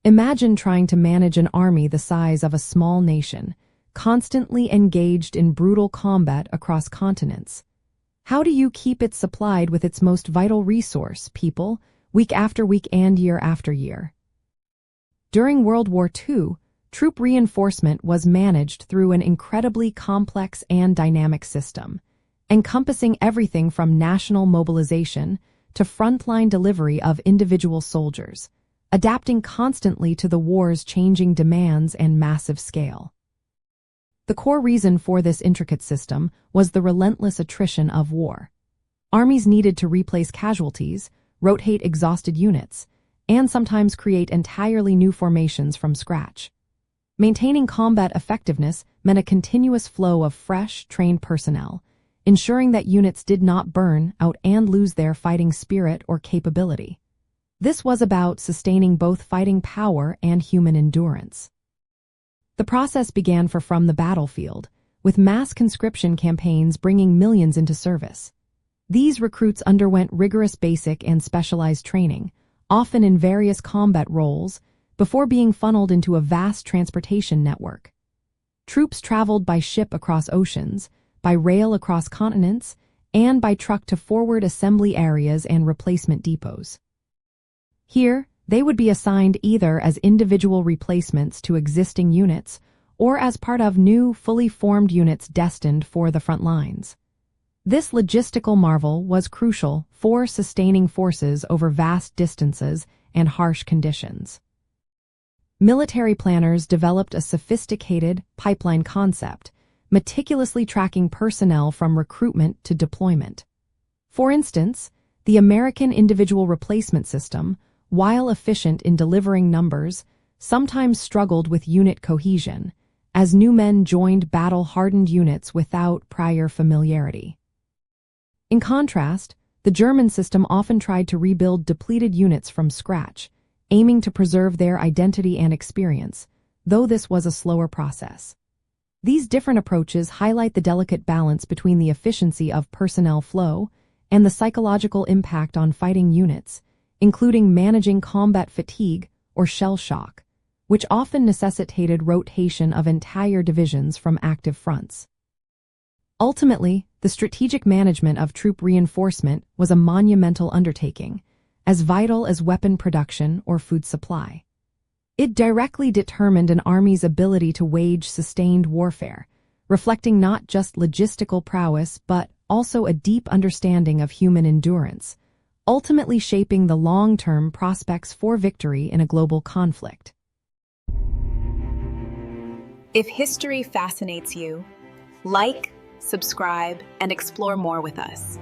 Imagine trying to manage an army the size of a small nation, constantly engaged in brutal combat across continents. How do you keep it supplied with its most vital resource, people, week after week and year after year? During World War II, troop reinforcement was managed through an incredibly complex and dynamic system, encompassing everything from national mobilization to frontline delivery of individual soldiers, adapting constantly to the war's changing demands and massive scale. The core reason for this intricate system was the relentless attrition of war. Armies needed to replace casualties, rotate exhausted units, and sometimes create entirely new formations from scratch. Maintaining combat effectiveness meant a continuous flow of fresh, trained personnel, ensuring that units did not burn out and lose their fighting spirit or capability. This was about sustaining both fighting power and human endurance. The process began from the battlefield, with mass conscription campaigns bringing millions into service. These recruits underwent rigorous basic and specialized training, often in various combat roles, before being funneled into a vast transportation network. Troops traveled by ship across oceans, by rail across continents, and by truck to forward assembly areas and replacement depots. Here, they would be assigned either as individual replacements to existing units or as part of new, fully formed units destined for the front lines. This logistical marvel was crucial for sustaining forces over vast distances and harsh conditions. Military planners developed a sophisticated pipeline concept, meticulously tracking personnel from recruitment to deployment. For instance, the American Individual Replacement System, while efficient in delivering numbers, sometimes struggled with unit cohesion, as new men joined battle-hardened units without prior familiarity. In contrast, the German system often tried to rebuild depleted units from scratch, aiming to preserve their identity and experience, though this was a slower process. These different approaches highlight the delicate balance between the efficiency of personnel flow and the psychological impact on fighting units, including managing combat fatigue or shell shock, which often necessitated rotation of entire divisions from active fronts. Ultimately, the strategic management of troop reinforcement was a monumental undertaking, as vital as weapon production or food supply. It directly determined an army's ability to wage sustained warfare, reflecting not just logistical prowess but also a deep understanding of human endurance, ultimately shaping the long-term prospects for victory in a global conflict. If history fascinates you, like, subscribe, and explore more with us.